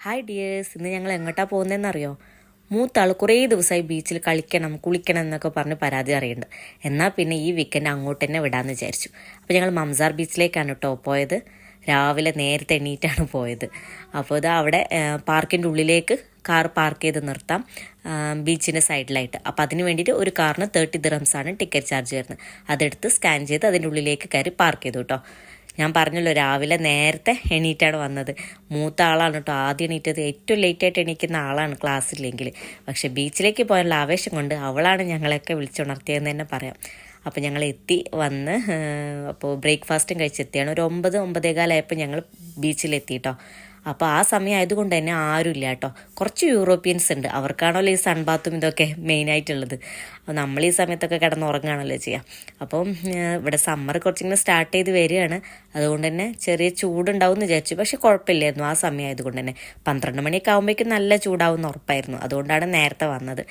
Hi dears, ഇന്ന് ഞങ്ങൾ എങ്ങോട്ടാണ് പോകുന്നതെന്നറിയോ? മൂത്താൾ കുറേ ദിവസമായി ബീച്ചിൽ കളിക്കണം കുളിക്കണം എന്നൊക്കെ പറഞ്ഞ് പരാതി അറിയുന്നുണ്ട്. എന്നാൽ പിന്നെ ഈ വീക്കെൻഡ് അങ്ങോട്ട് തന്നെ വിടാമെന്ന് വിചാരിച്ചു. അപ്പോൾ ഞങ്ങൾ മംസാർ ബീച്ചിലേക്കാണ് കേട്ടോ പോയത്. രാവിലെ നേരത്തെ എണീറ്റാണ് പോയത്. അപ്പോൾ ഇത് അവിടെ പാർക്കിൻ്റെ ഉള്ളിലേക്ക് കാർ പാർക്ക് ചെയ്ത് നിർത്താം, ബീച്ചിൻ്റെ സൈഡിലായിട്ട്. അപ്പോൾ അതിന് വേണ്ടിയിട്ട് ഒരു കാറിന് 30 ദിറംസാണ് ടിക്കറ്റ് ചാർജ് വരുന്നത്. അതെടുത്ത് സ്കാൻ ചെയ്ത് അതിൻ്റെ ഉള്ളിലേക്ക് കയറി പാർക്ക് ചെയ്തു കേട്ടോ. ഞാൻ പറഞ്ഞല്ലോ രാവിലെ നേരത്തെ എണീറ്റാണ് വന്നത്. മൂത്ത ആളാണ് കേട്ടോ ആദ്യം എണീറ്റത്. ഏറ്റവും ലേറ്റായിട്ട് എണീക്കുന്ന ആളാണ് ക്ലാസ്സില്ലെങ്കിൽ. പക്ഷെ ബീച്ചിലേക്ക് പോയാലുള്ള ആവേശം കൊണ്ട് അവളാണ് ഞങ്ങളെയൊക്കെ വിളിച്ചുണർത്തിയതെന്ന് തന്നെ പറയാം. അപ്പോൾ ഞങ്ങൾ വന്ന് അപ്പോൾ ബ്രേക്ക്ഫാസ്റ്റും കഴിച്ചെത്തിയാണ്. ഒരു 9-9:15 ഞങ്ങൾ ബീച്ചിലെത്തി കേട്ടോ. അപ്പോൾ ആ സമയം ആയതുകൊണ്ട് തന്നെ ആരുമില്ല കേട്ടോ. കുറച്ച് യൂറോപ്യൻസ് ഉണ്ട്, അവർക്കാണല്ലോ ഈ സൺബാത്തും ഇതൊക്കെ മെയിനായിട്ടുള്ളത്. അപ്പോൾ നമ്മൾ ഈ സമയത്തൊക്കെ കിടന്നുറങ്ങുകയാണല്ലോ ചെയ്യുക. അപ്പം ഇവിടെ സമ്മർ കുറച്ചിങ്ങനെ സ്റ്റാർട്ട് ചെയ്ത് വരികയാണ്. അതുകൊണ്ട് തന്നെ ചെറിയ ചൂടുണ്ടാവും എന്ന് വിചാരിച്ചു. പക്ഷെ കുഴപ്പമില്ലായിരുന്നു ആ സമയം ആയതുകൊണ്ട് തന്നെ. 12 മണിയൊക്കെ ആകുമ്പോഴേക്കും നല്ല ചൂടാവും ഉറപ്പായിരുന്നു. അതുകൊണ്ടാണ് നേരത്തെ വന്നത്.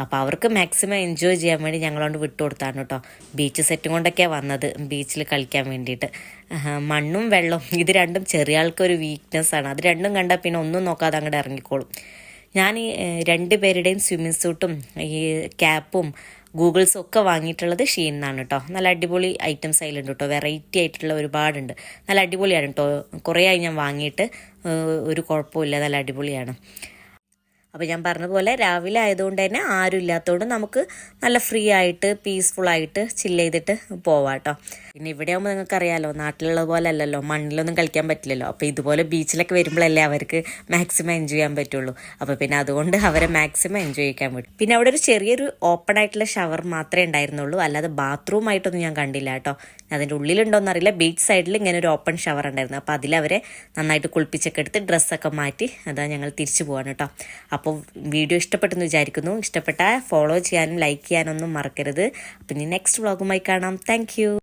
അപ്പോൾ അവർക്ക് മാക്സിമം എൻജോയ് ചെയ്യാൻ വേണ്ടി ഞങ്ങളോട് വിട്ടുകൊടുത്താണ് കേട്ടോ. ബീച്ച് സെറ്റും കൊണ്ടൊക്കെയാണ് വന്നത് ബീച്ചിൽ കളിക്കാൻ വേണ്ടിയിട്ട്. മണ്ണും വെള്ളവും ഇത് രണ്ടും ചെറിയ ആൾക്കൊരു വീക്ക്നെസ്സാണ്. അത് രണ്ടും കണ്ടാൽ പിന്നെ ഒന്നും നോക്കാതെ അങ്ങോട്ട് ഇറങ്ങിക്കോളും. ഞാൻ ഈ 2 പേരുടെയും സ്വിമ്മിങ് സൂട്ടും ഈ ക്യാപ്പും ഗൂഗിൾസും ഒക്കെ വാങ്ങിയിട്ടുള്ളത് ഷീനിന്നാണ് കേട്ടോ. നല്ല അടിപൊളി ഐറ്റംസ് അതിലുണ്ട് കേട്ടോ. വെറൈറ്റി ആയിട്ടുള്ള ഒരുപാടുണ്ട്. നല്ല അടിപൊളിയാണ് കേട്ടോ. കുറേ ആയി ഞാൻ വാങ്ങിയിട്ട്, ഒരു കുഴപ്പമില്ല, നല്ല അടിപൊളിയാണ്. അപ്പോൾ ഞാൻ പറഞ്ഞതുപോലെ രാവിലെ ആയതുകൊണ്ട് തന്നെ ആരും ഇല്ലാത്തതുകൊണ്ട് നമുക്ക് നല്ല ഫ്രീ ആയിട്ട് പീസ്ഫുള്ളായിട്ട് ചില്ല് ചെയ്തിട്ട് പോവാം കേട്ടോ. പിന്നെ ഇവിടെ ആകുമ്പോൾ നിങ്ങൾക്കറിയാമല്ലോ, നാട്ടിലുള്ള പോലെ അല്ലല്ലോ, മണ്ണിലൊന്നും കളിക്കാൻ പറ്റില്ലല്ലോ. അപ്പോൾ ഇതുപോലെ ബീച്ചിലൊക്കെ വരുമ്പോഴല്ലേ അവർക്ക് മാക്സിമം എൻജോയ് ചെയ്യാൻ പറ്റുള്ളൂ. അപ്പോൾ പിന്നെ അതുകൊണ്ട് അവരെ മാക്സിമം എൻജോയ് ചെയ്യാൻ പറ്റും. പിന്നെ അവിടെ ഒരു ചെറിയൊരു ഓപ്പൺ ആയിട്ടുള്ള ഷവർ മാത്രമേ ഉണ്ടായിരുന്നുള്ളൂ, അല്ലാതെ ബാത്റൂം ആയിട്ടൊന്നും ഞാൻ കണ്ടില്ല കേട്ടോ. അതിൻ്റെ ഉള്ളിലുണ്ടോയെന്ന് അറിയില്ല. ബീച്ച് സൈഡിൽ ഇങ്ങനെ ഒരു ഓപ്പൺ ഷവർ ഉണ്ടായിരുന്നു. അപ്പോൾ അതിലവരെ നന്നായിട്ട് കുളിപ്പിച്ചൊക്കെ എടുത്ത് ഡ്രസ്സൊക്കെ മാറ്റി അതാ ഞങ്ങൾ തിരിച്ചു പോകാൻ കേട്ടോ. അപ്പോൾ വീഡിയോ ഇഷ്ടപ്പെട്ടെന്ന് വിചാരിക്കുന്നു. ഇഷ്ടപ്പെട്ടാൽ ഫോളോ ചെയ്യാനും ലൈക്ക് ചെയ്യാനൊന്നും മറക്കരുത്. അപ്പം ഇനി നെക്സ്റ്റ് വ്ളോഗുമായി കാണാം. താങ്ക്